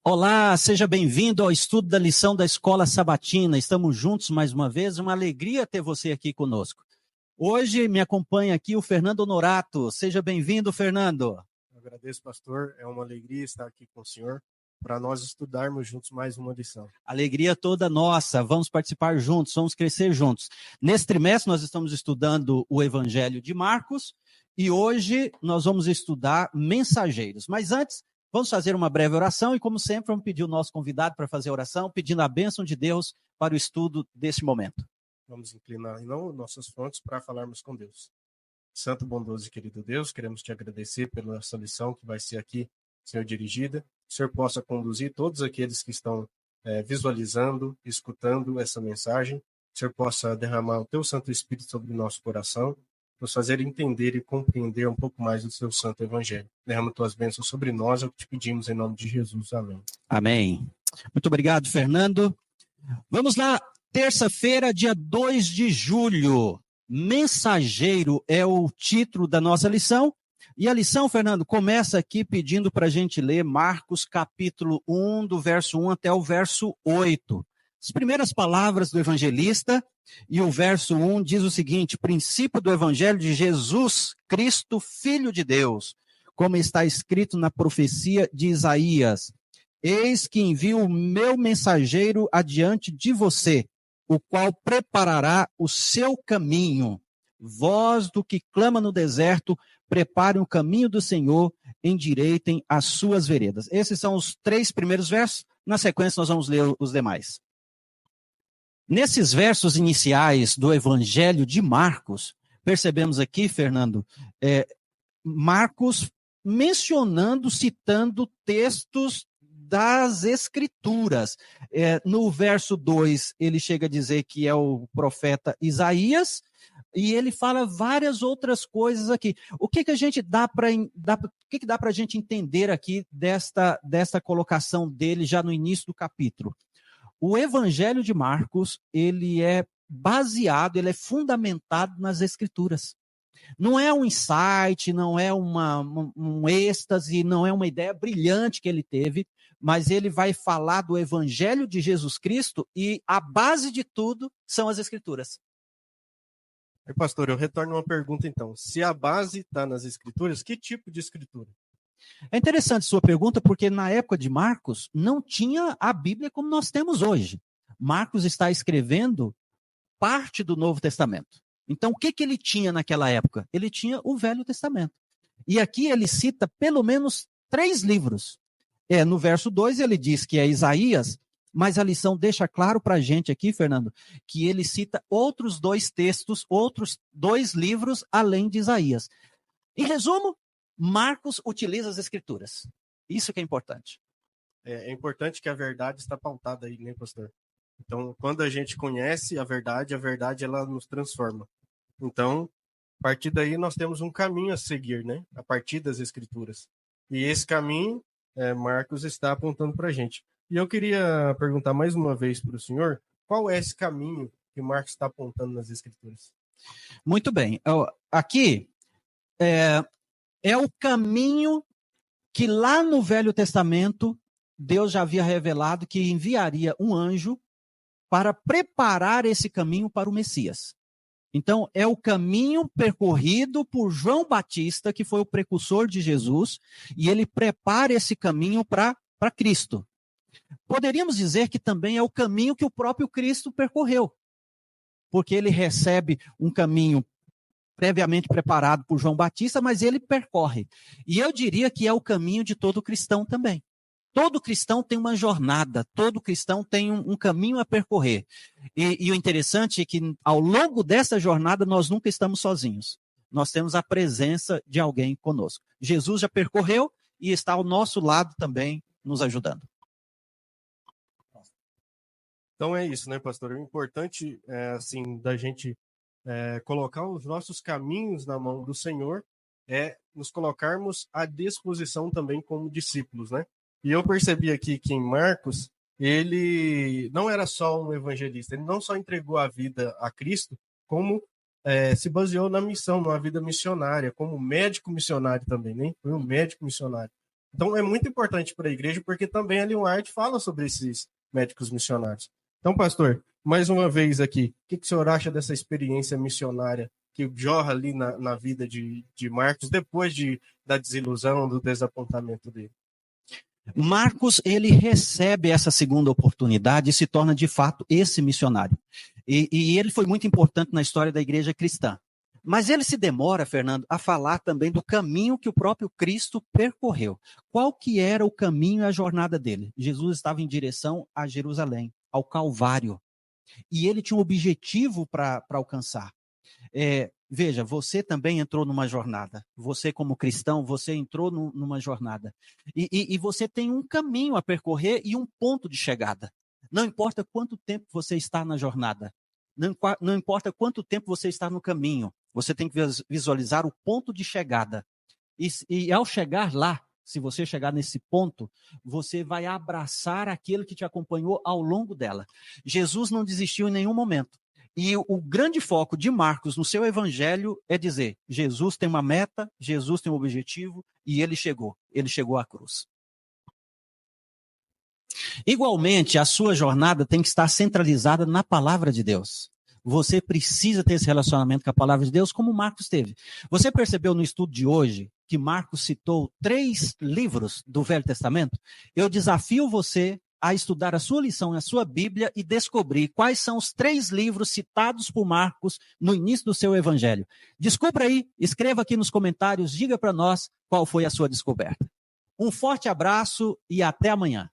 Olá, seja bem-vindo ao estudo da lição da Escola Sabatina. Estamos juntos mais uma vez, uma alegria ter você aqui conosco. Hoje me acompanha aqui o Fernando Honorato. Seja bem-vindo, Fernando. Eu agradeço, pastor. É uma alegria estar aqui com o senhor para nós estudarmos juntos mais uma lição. Alegria toda nossa. Vamos participar juntos, vamos crescer juntos. Nesse trimestre nós estamos estudando o Evangelho de Marcos e hoje nós vamos estudar mensageiros. Mas antes, vamos fazer uma breve oração e, como sempre, vamos pedir o nosso convidado para fazer a oração, pedindo a bênção de Deus para o estudo deste momento. Vamos inclinar não nossas frontes para falarmos com Deus. Santo, bondoso e querido Deus, queremos te agradecer pela essa lição que vai ser aqui, Senhor, dirigida. Que o Senhor possa conduzir todos aqueles que estão visualizando, escutando essa mensagem. Que o Senhor possa derramar o teu Santo Espírito sobre o nosso coração, nos fazer entender e compreender um pouco mais do seu Santo Evangelho. Derrama tuas bênçãos sobre nós, é o que te pedimos em nome de Jesus. Amém. Amém. Muito obrigado, Fernando. Vamos lá, terça-feira, dia 2 de julho. Mensageiro é o título da nossa lição. E a lição, Fernando, começa aqui pedindo para a gente ler Marcos capítulo 1, do verso 1 até o verso 8. As primeiras palavras do evangelista, e o verso 1 diz o seguinte: princípio do evangelho de Jesus Cristo, Filho de Deus, como está escrito na profecia de Isaías: eis que envio o meu mensageiro adiante de você, o qual preparará o seu caminho. Voz do que clama no deserto, preparem o caminho do Senhor, endireitem as suas veredas. Esses são os 3 primeiros versos. Na sequência, nós vamos ler os demais. Nesses versos iniciais do Evangelho de Marcos, percebemos aqui, Fernando, Marcos mencionando, citando textos das Escrituras. No verso 2, ele chega a dizer que é o profeta Isaías, e ele fala várias outras coisas aqui. O que a gente dá para a gente entender aqui desta colocação dele já no início do capítulo? O Evangelho de Marcos, ele é baseado, ele é fundamentado nas Escrituras. Não é um insight, não é um êxtase, não é uma ideia brilhante que ele teve, mas ele vai falar do Evangelho de Jesus Cristo e a base de tudo são as Escrituras. Pastor, eu retorno uma pergunta então. Se a base está nas Escrituras, que tipo de Escritura? É interessante sua pergunta, porque na época de Marcos não tinha a Bíblia como nós temos hoje. Marcos está escrevendo parte do Novo Testamento. Então, o que ele tinha naquela época? Ele tinha o Velho Testamento. E aqui ele cita pelo menos 3 livros. No verso 2 ele diz que é Isaías, mas a lição deixa claro para a gente aqui, Fernando, que ele cita outros 2 textos, outros 2 livros além de Isaías. Em resumo, Marcos utiliza as Escrituras. Isso que é importante. É importante que a verdade está pautada aí, né, pastor? Então, quando a gente conhece a verdade ela nos transforma. Então, a partir daí nós temos um caminho a seguir, né? A partir das Escrituras. E esse caminho, Marcos está apontando para a gente. E eu queria perguntar mais uma vez para o senhor, qual é esse caminho que Marcos está apontando nas Escrituras? Muito bem. Aqui é o caminho que lá no Velho Testamento Deus já havia revelado que enviaria um anjo para preparar esse caminho para o Messias. Então, é o caminho percorrido por João Batista, que foi o precursor de Jesus, e ele prepara esse caminho para Cristo. Poderíamos dizer que também é o caminho que o próprio Cristo percorreu, porque ele recebe um caminho previamente preparado por João Batista, mas ele percorre. E eu diria que é o caminho de todo cristão também. Todo cristão tem uma jornada, todo cristão tem um caminho a percorrer. E o interessante é que ao longo dessa jornada nós nunca estamos sozinhos. Nós temos a presença de alguém conosco. Jesus já percorreu e está ao nosso lado também nos ajudando. Então é isso, né, pastor? O importante assim, da gente colocar os nossos caminhos na mão do Senhor é nos colocarmos à disposição também como discípulos, né? E eu percebi aqui que em Marcos, ele não era só um evangelista, ele não só entregou a vida a Cristo, como se baseou na missão, numa vida missionária, como médico missionário também, né? Foi um médico missionário. Então, é muito importante para a igreja, porque também a Ellen White fala sobre esses médicos missionários. Então, pastor, mais uma vez aqui, o que o senhor acha dessa experiência missionária que jorra ali na vida de Marcos, depois da desilusão, do desapontamento dele? Marcos, ele recebe essa segunda oportunidade e se torna, de fato, esse missionário. E ele foi muito importante na história da igreja cristã. Mas ele se demora, Fernando, a falar também do caminho que o próprio Cristo percorreu. Qual que era o caminho e a jornada dele? Jesus estava em direção a Jerusalém, ao Calvário. E ele tinha um objetivo para alcançar. Veja, você também entrou numa jornada. Você, como cristão, você entrou numa jornada. E você tem um caminho a percorrer e um ponto de chegada. Não importa quanto tempo você está na jornada. Não importa quanto tempo você está no caminho. Você tem que visualizar o ponto de chegada. E ao chegar lá, se você chegar nesse ponto, você vai abraçar aquele que te acompanhou ao longo dela. Jesus não desistiu em nenhum momento. E o grande foco de Marcos no seu evangelho é dizer: Jesus tem uma meta, Jesus tem um objetivo, e ele chegou à cruz. Igualmente, a sua jornada tem que estar centralizada na palavra de Deus. Você precisa ter esse relacionamento com a palavra de Deus, como Marcos teve. Você percebeu no estudo de hoje que Marcos citou 3 livros do Velho Testamento? Eu desafio você a estudar a sua lição, a sua Bíblia e descobrir quais são os 3 livros citados por Marcos no início do seu evangelho. Descubra aí, escreva aqui nos comentários, diga para nós qual foi a sua descoberta. Um forte abraço e até amanhã.